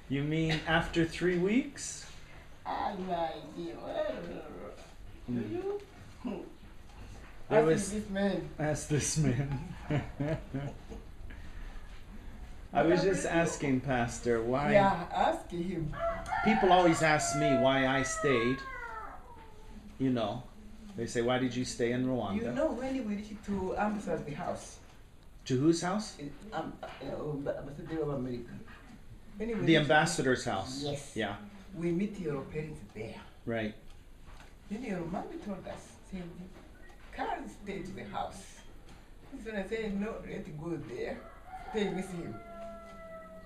You mean after 3 weeks? I my dear. You? There was this man. ask this man. I was just asking Pastor why. Yeah, ask him. People always ask me why I stayed. You know, they say, "Why did you stay in Rwanda?" You know when we reached to Ambassador's house. To whose house? Ambassador of America. The ambassador's house. Yes. Yeah. We meet your parents there. Right. Then your mommy told us, said, can't stay to the house. So I said, no, let's go there. Stay with him.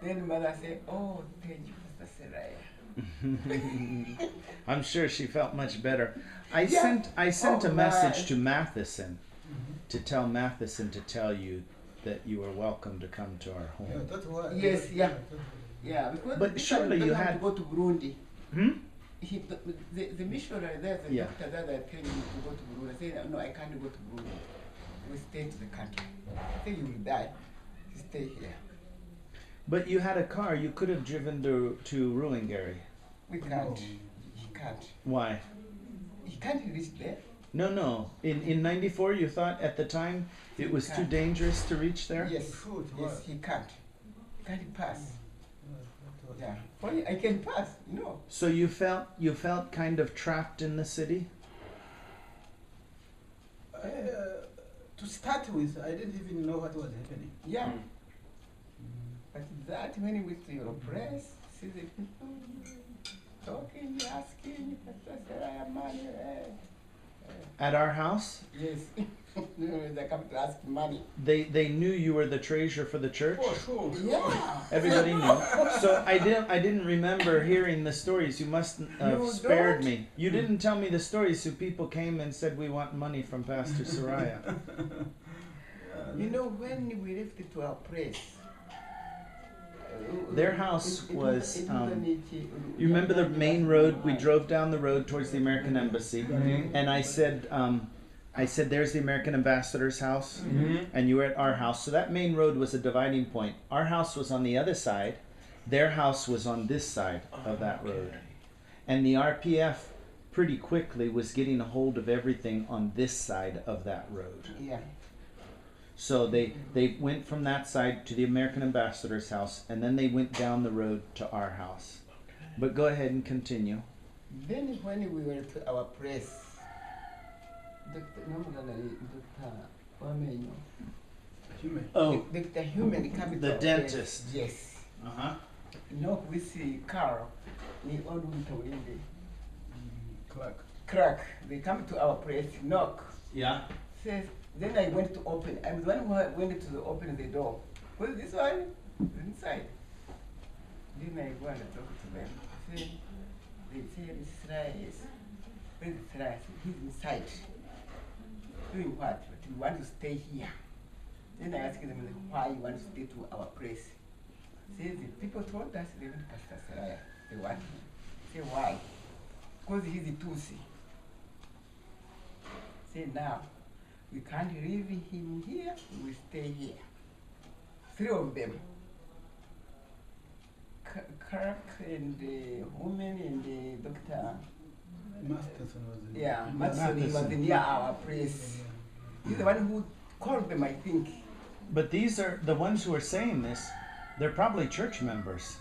Then mother said, oh, thank you, Pastor Seraya. I'm sure she felt much better. I Yeah. sent Oh, a message my. to Matheson to tell Matheson to tell you that you are welcome to come to our Yeah, home. that's why. Yes, yeah. Yeah, because But this surely time you don't have had- to go to Burundi. Hmm? The missionary there, the Yeah. doctor there, they're telling me to go to Burundi. I said, no, I can't go to Burundi. We stay to the country. I say you will die. You stay here. But you had a car. You could have driven to Ruangari. We can't. He can't. Why? He can't reach there. No. In '94, you thought at the time it was too Can't. dangerous to reach there. Yes, Shoot, yes, what? he can't. He can't pass. Yeah, Yeah. Only I can pass, no. So you felt kind of trapped in the city. to start with, I didn't even know what was happening. Yeah. But that when you went to your press, see the people talking, asking, Pastor Seraya money. At our house, Yes. They come to ask money. they knew you were the treasurer for the church. Oh, sure. Yeah. Everybody knew. So I didn't remember hearing the stories. You must have You spared don't? me. You didn't tell me the stories, so people came and said we want money from Pastor Seraya. You know, when we left to our press, Their house was, it You remember the main road? We drove down the road towards the American Embassy, and I said, "There's the American ambassador's house," and you were at our house. So that main road was a dividing point. Our house was on the other side. Their house was on this side of that road, and the RPF pretty quickly was getting a hold of everything on this side of that road. Yeah. So they went from that side to the American ambassador's house, and then they went down the road to our house. But go ahead and continue. Then when we went to our press, Dr. Wamenyo, Human. Oh, Dr. Human coming the to our dentist. press. Yes. uh-huh. Knock with the car, the old winter window. Clark. Crack. They come to our press, knock. Yeah. Says, then I went to open. I'm the one who went to open the door. Was this one inside? Then I go and talk to them. They say, Mrs. Reyes, where's Mrs. Reyes? He's inside. Doing what? But we want to stay here. Then I asked them why you want to stay to our place. Says the people told us they want Pastor Seraya. They want him. Say why? Because he's a Tutsi. Say now. We can't leave him here, we stay here. 3 of them. Kirk and the woman and the doctor. Masterson was in. Yeah, Matson, he was Matheson. near our place. He's the one who called them, I think. But these are the ones who are saying this. They're probably church members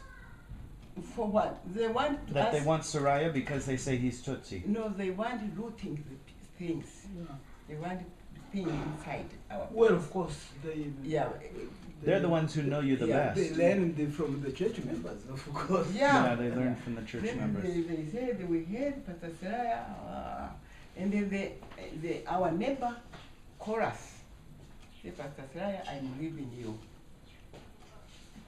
For what? They want that they us- want Seraya because they say he's Tutsi. No, they want looting the things. They want things inside our Well, of course, they. Yeah. They're the ones who know you the Yeah, They best. learned from the church members, of course. Yeah. They learn from the church Then members. they said we had Pastor Seraya, and then our neighbor called us. Say, Pastor Seraya, I'm leaving you.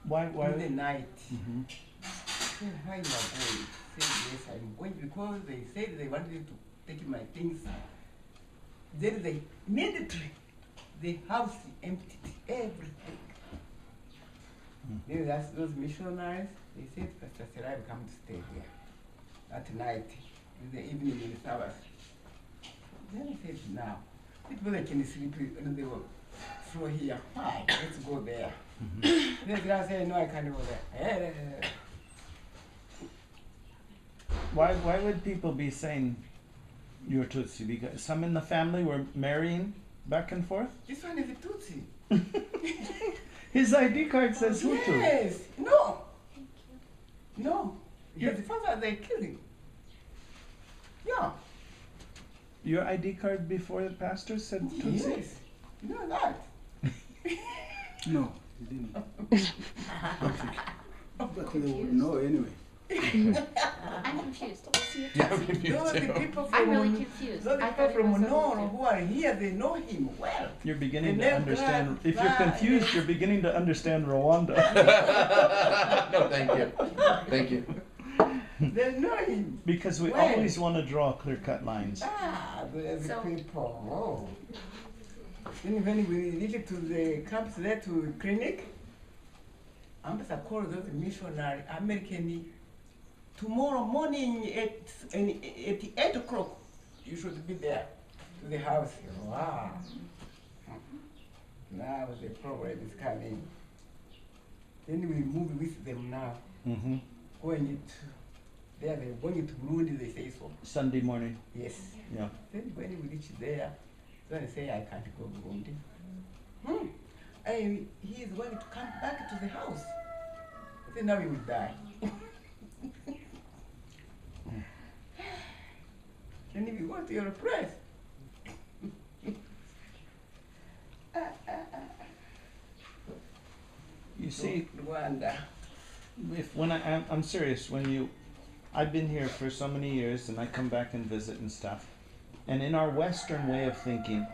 Why? In the night. Mhm. Say, why you are going? Say, yes, I'm going because they said they wanted to take my things. Then they immediately the house emptied everything. Then that's those missionaries. They said, Pastor Seraya, come to stay here at night, in the evening in the Sabbath. Then I said, now, people they can sleep on the floor here. Fine, let's go there. The guy said, no, I can't go there. Why would people be saying you're Tutsi? Because some in the family were marrying back and forth? This one is a Tutsi. His ID card says Hutu. Yes. No. No. His father, they killed him. Yeah. Your ID card before the pastor said Tutsi? Yes. You know that? No, he didn't. But they would know anyway. I'm confused. Is he a Yeah, I'm Tutsi? confused Those are the too. people from I'm really confused. Those I people thought he from was a Noro Hutu. who are here, they know him well. You're beginning The to name understand. Brad- If you're Brad- confused, you're beginning to understand Rwanda. No, thank you. Thank you. They know him. Because we Well. always want to draw clear-cut lines. There's So- people. Oh. Then when we reached to the camps there to clinic, Ambassador called those missionary American. Tomorrow morning at 8 o'clock, you should be there to the house. Wow. Now the problem is coming. Then we move with them now. Mm-hmm. Going to, they're going to Burundi, they say so. Sunday morning. Yes. Yeah. Then when we reach there, then they say, I can't go Burundi. And he is going to come back to the house. Then now he will die. Can you go to your place? You see, Rwanda. I'm serious. I've been here for so many years, and I come back and visit and stuff. And in our Western way of thinking,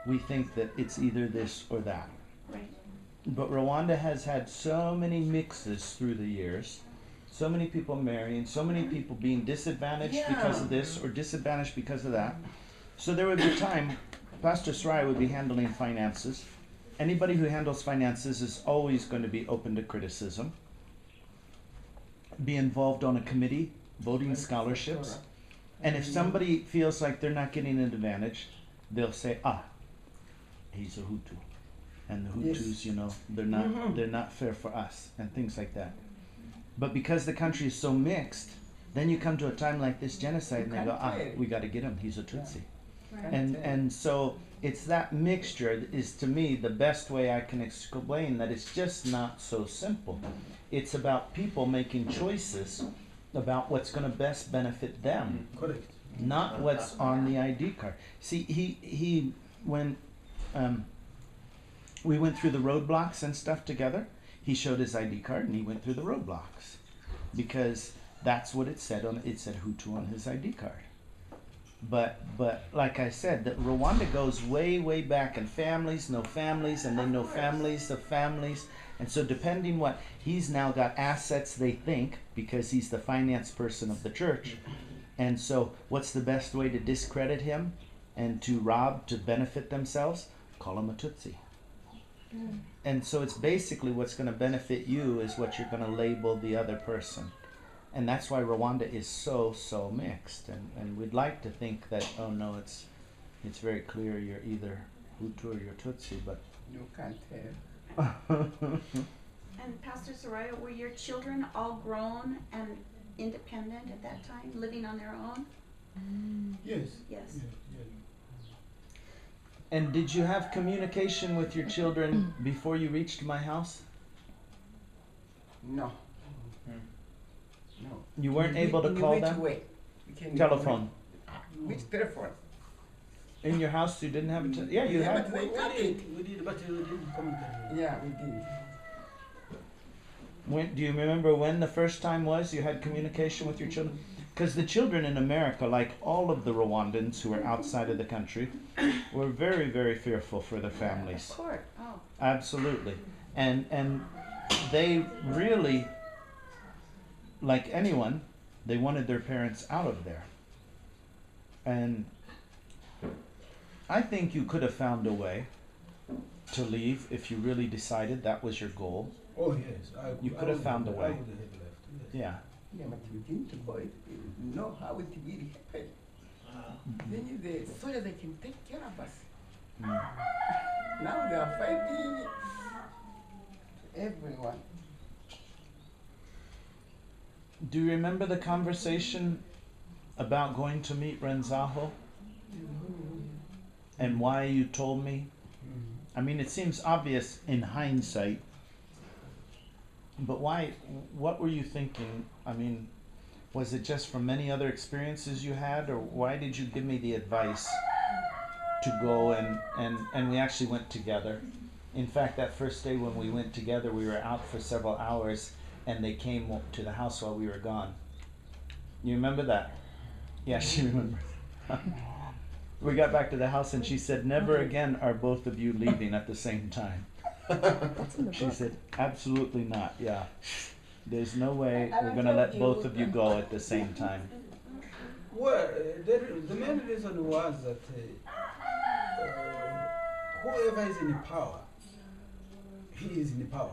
we think that it's either this or that. Right. But Rwanda has had so many mixes through the years, so many people marrying, so many people being disadvantaged because of this or disadvantaged because of that. So there would be a time Pastor Seraya would be handling finances. Anybody who handles finances is always going to be open to criticism. Be involved on a committee, voting scholarships. And if somebody feels like they're not getting an advantage, they'll say, he's a Hutu. And the Hutus, Yes. they're not fair for us, and things like that. But because the country is so mixed, then you come to a time like this genocide, and they go, we got to get him. He's a Tutsi. Right. And so it's that mixture that is, to me, the best way I can explain that it's just not so simple. It's about people making choices about what's going to best benefit them, Correct. not what's on the ID card. See, when we went through the roadblocks and stuff together, he showed his ID card and he went through the roadblocks because that's what it said it said Hutu on his ID card. But like I said, that Rwanda goes way, way back, and families know families, and they know families of families. And so depending he's now got assets, they think, because he's the finance person of the church. And so what's the best way to discredit him and to rob, to benefit themselves? Call him a Tutsi. And so it's basically what's going to benefit you is what you're going to label the other person. And that's why Rwanda is so mixed. And we'd like to think that, oh no, it's very clear you're either Hutu or you're Tutsi, but You can't tell. And Pastor Seraya, were your children all grown and independent at that time, living on their own? Yes. Yes. And did you have communication with your children before you reached my house? No. No. You weren't able to In call which them? way? We can Telephone. Which telephone? In your house you didn't have a yeah, you Yeah, had. but they got it. We did, but we didn't communicate. Yeah, we did. Do you remember when the first time was you had communication with your children? Because the children in America, like all of the Rwandans who are outside of the country, were very, very fearful for their families. Of course. Oh. Absolutely. And they really, like anyone, they wanted their parents out of there. And I think you could have found a way to leave if you really decided that was your goal. Oh yes, You could have found a way. I would have left. Yes. Yeah. Yeah, but we didn't go. Know how it will happen. Then the soldiers, they can take care of us. Mm. Now they are fighting. everyone. Do you remember the conversation about going to meet Renzaho? And why you told me? I mean, it seems obvious in hindsight, but why, what were you thinking? I mean, was it just from many other experiences you had, or why did you give me the advice to go and we actually went together? In fact, that first day when we went together, we were out for several hours and they came to the house while we were gone. You remember that? Yeah, she remembers. We got back to the house and she said, never again are both of you leaving at the same time. She said, absolutely not, yeah. There's no way we're going to let both of you go at the same time. Well, the main reason was that whoever is in power, he is in power.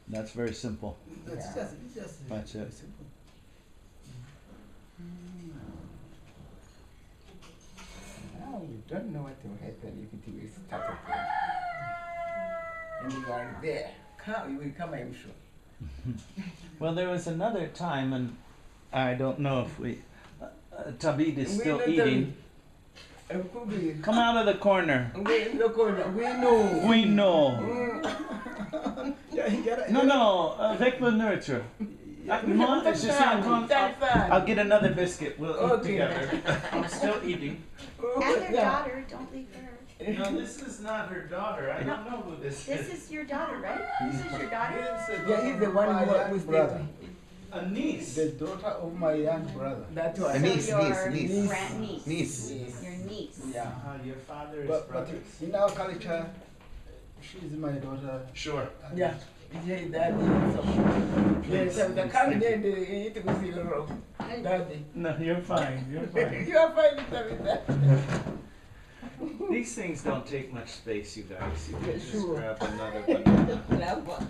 That's very simple. It's Yeah. just That's very it. simple. Now you don't know what will happen if it will start again. And you are there. You will come, I'm sure. Well, there was another time, and I don't know if Tabid is still We eating. know. Come out of the corner. We know. We know. No, avec le nourriture. Moi, je suis en train- I'll get another biscuit. We'll eat Okay. together. I'm still eating. And their daughter, don't leave her. No, this is not her daughter. I don't know who this This is. is your daughter, right? This is your daughter? Yeah, he's the one who was brother. A niece. The daughter of my young brother. That A one. niece, your niece. grandniece. Niece. Yes. Your niece. Yeah. Your father is But brothers. in our culture, she's my daughter. Sure. Yeah. Yeah, daddy. Yes, the coming in, it was your daddy. No, you're fine. You're fine. You are fine with that. These things don't take much space, you guys. You can just Sure. grab another one.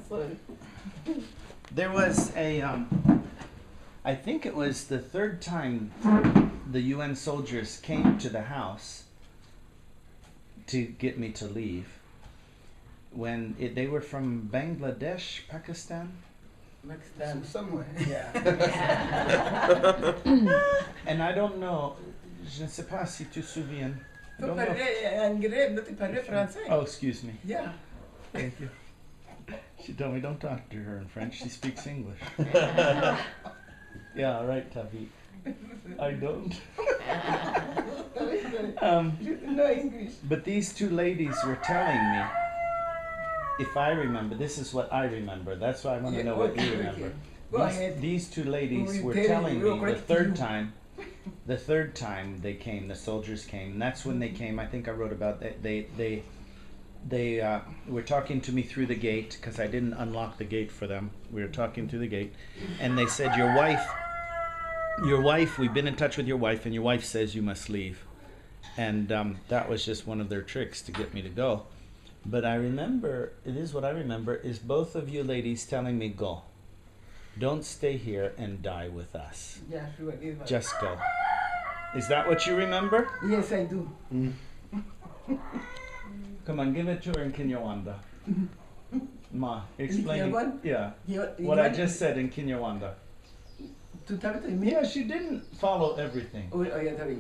Sorry. There was a, I think it was the third time the UN soldiers came to the house to get me to leave. When they were from Bangladesh, Pakistan, Next time. Somewhere. Yeah. and I don't know, je ne sais pas si tu te souviens. Tu Don't know. parlais anglais, mais tu parlais français. Oh, excuse me. Yeah. Thank you. She told me don't talk to her in French. She speaks English. Yeah, right, Tavi. I don't. You know English. But these two ladies were telling me, if I remember, this is what I remember. That's why I want to know what you remember. Go ahead. These two ladies We were tell you, telling we'll me the correct third you. time, they came, the soldiers came, and that's when they came. I think I wrote about that. They were talking to me through the gate because I didn't unlock the gate for them. We were talking through the gate, and they said, your wife, we've been in touch with your wife, and your wife says you must leave. And that was just one of their tricks to get me to go. But I remember, it is what I remember, is both of you ladies telling me, go. Don't stay here and die with us. Yeah, sure. It was. Just go. Is that what you remember? Yes, I do. Come on, give it to her in Kinyarwanda. Ma, explain. Kinyarwanda? Yeah. You What I want just said in Kinyarwanda. to tell it to me? Yeah, she didn't follow everything. Oh, yeah, sorry.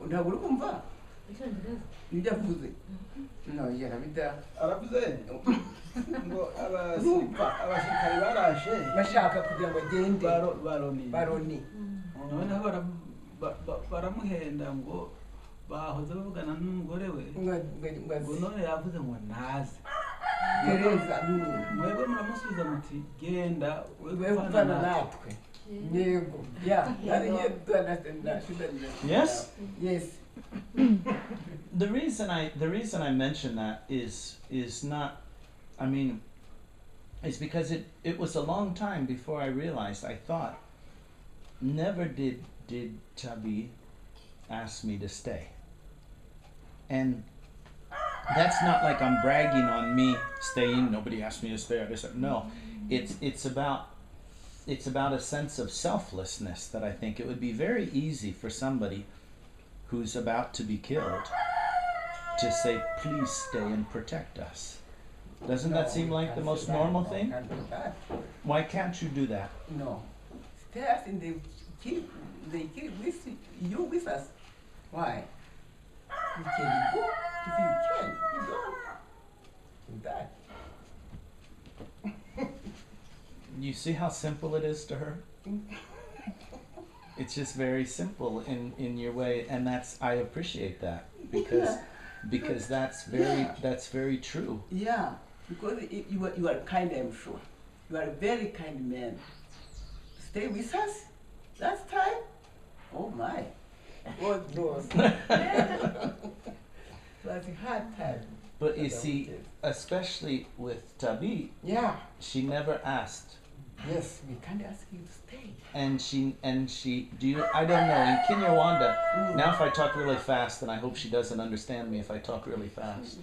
Ntabwo uri kumva? Nibyo avuze. No, yeah, nabita. aravuze ngo abasirikare barashe Bashaka kugira ngo agende. baroni Baroni. noneho baramuhenda ngo bahoze bavugana n'umugore we ngo none yavuze ngo naze Tereza. mwebwe muramusubiza muti genda Wewe ufana natwe. Yego. Yeah, that is to understand that. Yes? Yes. The reason I mention that is not, I mean, it's because it was a long time before I realized. I thought, never did Tabi ask me to stay. And that's not like I'm bragging on me staying. Nobody asked me to stay. I just said no. It's about a sense of selflessness that I think it would be very easy for somebody who's about to be killed to say, please stay and protect us. Doesn't that seem like the most normal thing? Can't do that. Why can't you do that? No. Stay us in the keep with you with us. Why? You can go if you can. You don't do that. You see how simple it is to her? It's just very simple in your way, and I appreciate that because that's very true. Yeah, because you are kind, I'm sure. You are a very kind man. Stay with us last time. Oh my, God knows. It was a hard time. But you see, especially with Tabi, Yeah. she never asked. Yes, we can't ask you to stay. And she I don't know, in Kinyarwanda, now if I talk really fast, then I hope she doesn't understand me if I talk really fast.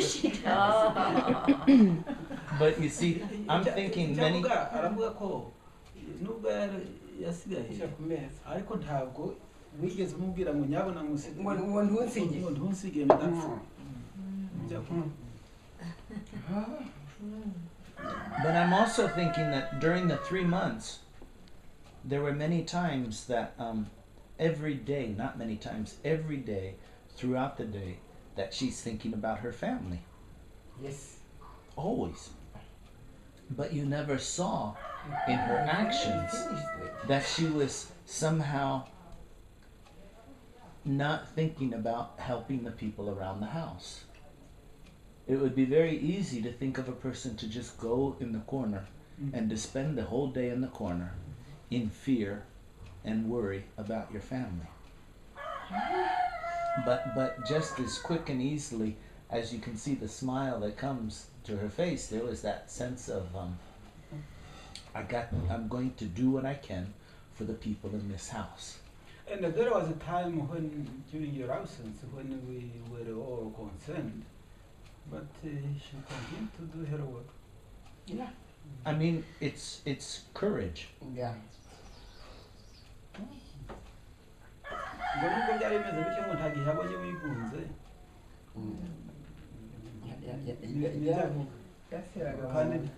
She does. But you see, I'm thinking many, aravuga ko nubwo yasigaye Kumeza. ariko ntabwo wigeze umubwira ngo nyabona Ngo ntunsige. ngo ntunsige ndapfa. but I'm also thinking that during the 3 months, there were many times that every day, not many times, every day, throughout the day, that she's thinking about her family. Yes. Always. But you never saw in her actions that she was somehow not thinking about helping the people around the house. It would be very easy to think of a person to just go in the corner and to spend the whole day in the corner in fear and worry about your family. But just as quick and easily as you can see the smile that comes to her face, there was that sense of I'm going to do what I can for the people in this house. And there was a time when, during your absence, when we were all concerned, but she continued to do her work. Yeah. I mean, it's courage. Yeah. ngo nubwo byari bimeze bityo ngo nta gihe yabonye wigunze kandi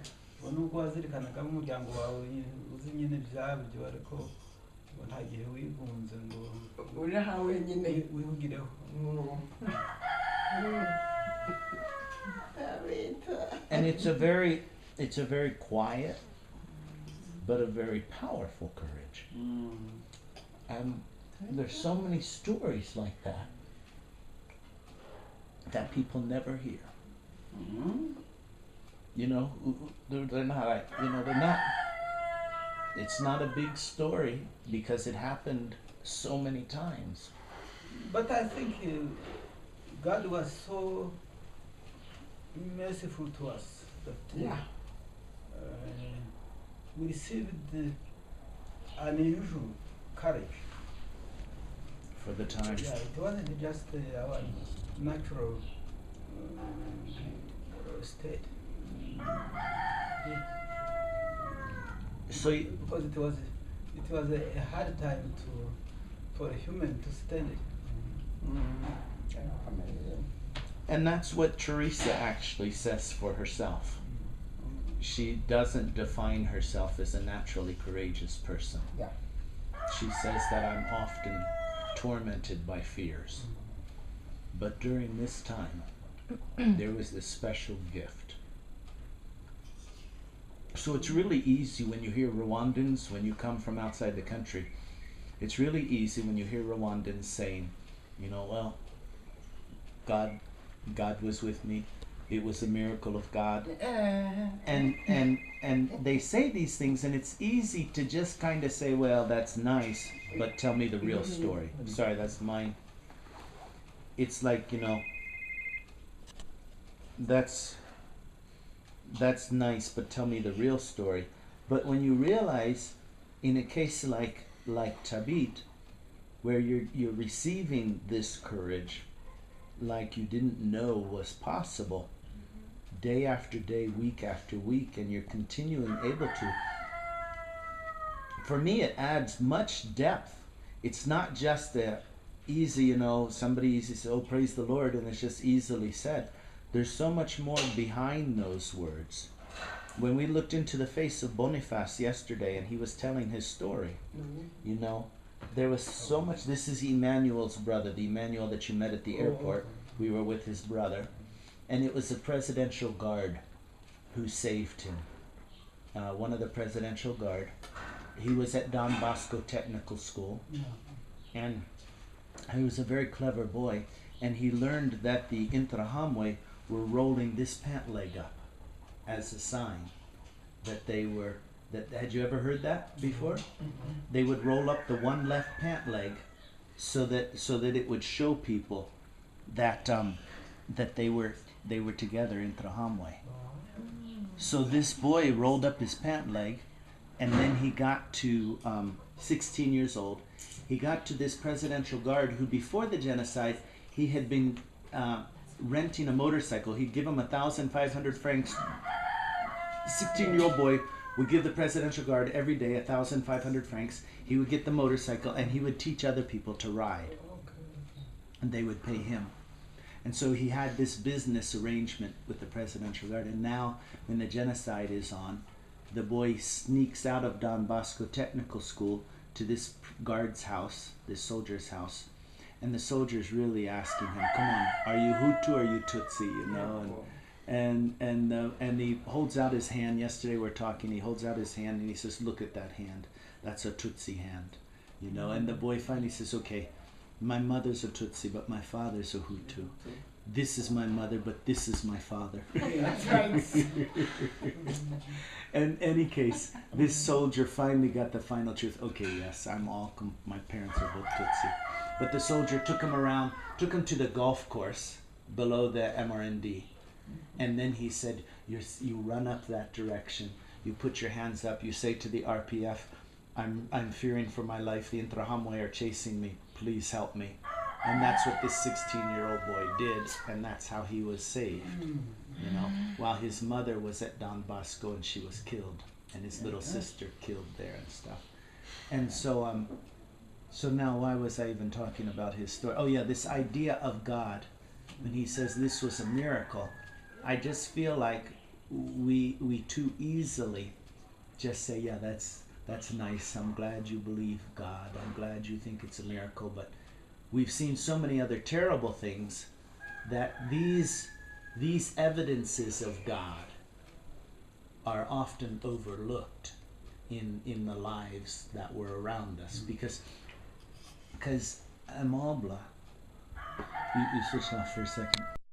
ngo nubwo wazirikanaga umuryango wawe uzi nyine byabyo ariko ngo nta gihe wigunze ngo uri aha wenyine wihugireho. And it's a very quiet but a very powerful courage. And there's so many stories like that people never hear. You know, they're not like, they're not, it's not a big story because it happened so many times. But I think God was so merciful to us that we received unusual courage. For the time. Yeah, it wasn't just our natural state. So because it was a hard time for a human to stand it. And that's what Teresa actually says for herself. She doesn't define herself as a naturally courageous person. Yeah. She says that I'm often tormented by fears. But during this time, there was this special gift. So it's really easy when you hear Rwandans, when you come from outside the country, it's really easy when you hear Rwandans saying, well, God was with me. It was a miracle of God. And they say these things, and it's easy to just kind of say, well, that's nice, but tell me the real story. Sorry, that's mine. It's like, that's nice, but tell me the real story. But when you realize, in a case like Tabit, where you're receiving this courage like you didn't know was possible, day after day, week after week, and you're continuing able to. For me, it adds much depth. It's not just easy, somebody easy says, oh, praise the Lord, and it's just easily said. There's so much more behind those words. When we looked into the face of Boniface yesterday and he was telling his story, you know, there was so much. This is Emmanuel's brother, the Emmanuel that you met at the airport. We were with his brother. And it was the presidential guard who saved him. One of the presidential guard. He was at Don Bosco Technical School. And he was a very clever boy. And he learned that the Intrahamwe were rolling this pant leg up as a sign that they were, had you ever heard that before? They would roll up the one left pant leg so that it would show people that that they were together in Trahamwe. So this boy rolled up his pant leg, and then he got to 16 years old. He got to this presidential guard who, before the genocide, he had been renting a motorcycle. He'd give him 1,500 francs. 16-year-old boy would give the presidential guard every day 1,500 francs. He would get the motorcycle and he would teach other people to ride. And they would pay him. And so he had this business arrangement with the presidential guard. And now, when the genocide is on, the boy sneaks out of Don Bosco Technical School to this guard's house, this soldier's house. And the soldier's really asking him, come on, are you Hutu or are you Tutsi, you know? And he holds out his hand. Yesterday we're talking, he holds out his hand and he says, look at that hand. That's a Tutsi hand, you know? And the boy finally says, okay, my mother's a Tutsi, but my father's a Hutu. This is my mother, but this is my father. That's right. In any case, this soldier finally got the final truth. Okay, yes, my parents are both Tutsi. But the soldier took him around, took him to the golf course below the MRND. And then he said, you run up that direction, you put your hands up, you say to the RPF, I'm fearing for my life, the Intrahamwe are chasing me, please help me. And that's what this 16-year-old boy did, and that's how he was saved, you know, while his mother was at Don Bosco and she was killed, and his little sister killed there and stuff. And so, so now why was I even talking about his story? Oh yeah, this idea of God, when he says this was a miracle, I just feel like we too easily just say, yeah, that's nice, I'm glad you believe God, I'm glad you think it's a miracle, but we've seen so many other terrible things that these evidences of God are often overlooked in the lives that were around us, because Amabla, you switch off for a second.